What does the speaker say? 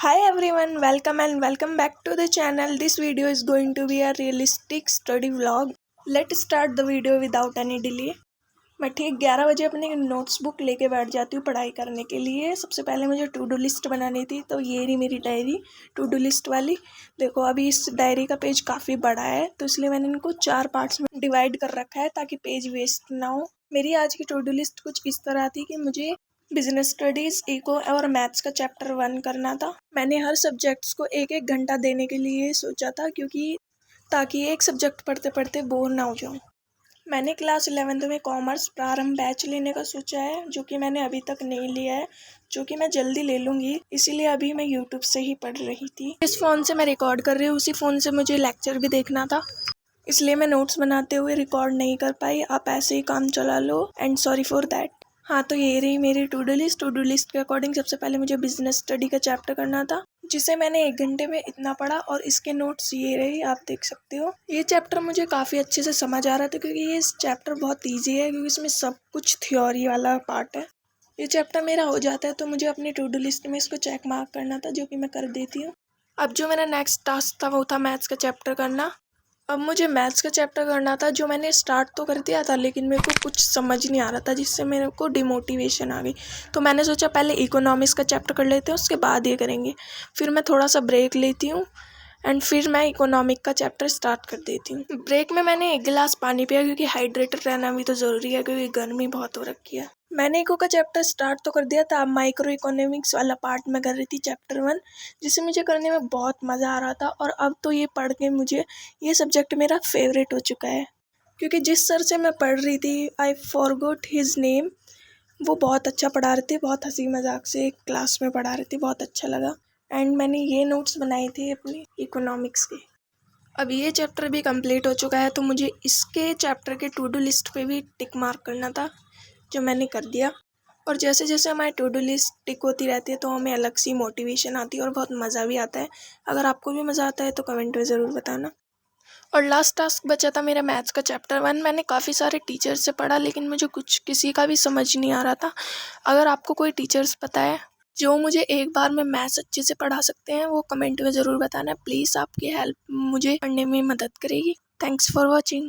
Hi everyone, welcome and welcome back to the channel. This video is going to be a realistic study vlog. Let's start the video without any delay. मैं ठीक 11 बजे अपनी notes book लेके बैठ जाती हूँ पढ़ाई करने के लिए। सबसे पहले मुझे टू डू लिस्ट बनानी थी, तो ये रही मेरी डायरी टू डू लिस्ट वाली। देखो अभी इस डायरी का पेज काफ़ी बड़ा है, तो इसलिए मैंने इनको 4 पार्ट्स में डिवाइड कर रखा है ताकि पेज वेस्ट ना हो। मेरी आज की टू डू लिस्ट कुछ इस तरह थी कि मुझे बिजनेस स्टडीज़, इको और मैथ्स का चैप्टर 1 करना था। मैंने हर सब्जेक्ट्स को एक एक घंटा देने के लिए सोचा था, क्योंकि ताकि एक सब्जेक्ट पढ़ते पढ़ते बोर ना हो जाऊँ। मैंने क्लास 11th में कॉमर्स प्रारंभ बैच लेने का सोचा है, जो कि मैंने अभी तक नहीं लिया है, जो कि मैं जल्दी ले लूँगी। इसीलिए अभी मैं यूट्यूब से ही पढ़ रही थी। इस फ़ोन से मैं रिकॉर्ड कर रही हूँ, उसी फ़ोन से मुझे लेक्चर भी देखना था, इसलिए मैं नोट्स बनाते हुए रिकॉर्ड नहीं कर पाई। आप ऐसे ही काम चला लो एंड सॉरी फॉर दैट। हाँ, तो ये रही मेरी to do list. To do list के अकॉर्डिंग सबसे पहले मुझे बिजनेस स्टडी का चैप्टर करना था, जिसे मैंने 1 घंटे में इतना पढ़ा, और इसके नोट्स ये रही, आप देख सकते हो। ये चैप्टर मुझे काफ़ी अच्छे से समझ आ रहा था, क्योंकि ये चैप्टर बहुत ईजी है, क्योंकि इसमें सब कुछ थ्योरी वाला पार्ट है। ये चैप्टर मेरा हो जाता है तो मुझे अपनी टू डू लिस्ट में इसको चेक मार्क करना था, जो कि मैं कर देती हूँ। अब जो मेरा नेक्स्ट टास्क था वो था मैथ्स का चैप्टर करना। अब मुझे मैथ्स का चैप्टर करना था, जो मैंने स्टार्ट तो कर दिया था, लेकिन मेरे को कुछ समझ नहीं आ रहा था, जिससे मेरे को डिमोटिवेशन आ गई। तो मैंने सोचा पहले इकोनॉमिक्स का चैप्टर कर लेते हैं, उसके बाद ये करेंगे। फिर मैं थोड़ा सा ब्रेक लेती हूँ एंड फिर मैं इकोनॉमिक का चैप्टर स्टार्ट कर देती हूँ। ब्रेक में मैंने 1 गिलास पानी पिया, क्योंकि हाइड्रेटेड रहना भी तो ज़रूरी है, क्योंकि गर्मी बहुत हो रखी है। मैंने इको का चैप्टर स्टार्ट तो कर दिया था। अब माइक्रो इकोनॉमिक्स वाला पार्ट में कर रही थी, चैप्टर 1, जिसे मुझे करने में बहुत मज़ा आ रहा था। और अब तो ये पढ़ के मुझे ये सब्जेक्ट मेरा फेवरेट हो चुका है, क्योंकि जिस सर से मैं पढ़ रही थी, आई फॉरगॉट हिज नेम, वो बहुत अच्छा पढ़ा रहे थे। बहुत हंसी मजाक से क्लास में पढ़ा रहे थे, बहुत अच्छा लगा। एंड मैंने ये नोट्स बनाए थे अपने इकोनॉमिक्स के। अब ये चैप्टर भी कंप्लीट हो चुका है, तो मुझे इसके चैप्टर के टू डू लिस्ट पे भी टिक मार्क करना था, जो मैंने कर दिया। और जैसे जैसे हमारी टू डू लिस्ट टिक होती रहती है, तो हमें अलग सी मोटिवेशन आती है और बहुत मज़ा भी आता है। अगर आपको भी मज़ा आता है तो कमेंट में ज़रूर बताना। और लास्ट टास्क बचा था मेरा मैथ्स का चैप्टर 1। मैंने काफ़ी सारे टीचर्स से पढ़ा, लेकिन मुझे कुछ किसी का भी समझ नहीं आ रहा था। अगर आपको कोई टीचर्स पता है जो मुझे एक बार में मैथ्स अच्छे से पढ़ा सकते हैं, वो कमेंट में ज़रूर बताना प्लीज़। आपकी हेल्प मुझे पढ़ने में मदद करेगी। Thanks for watching.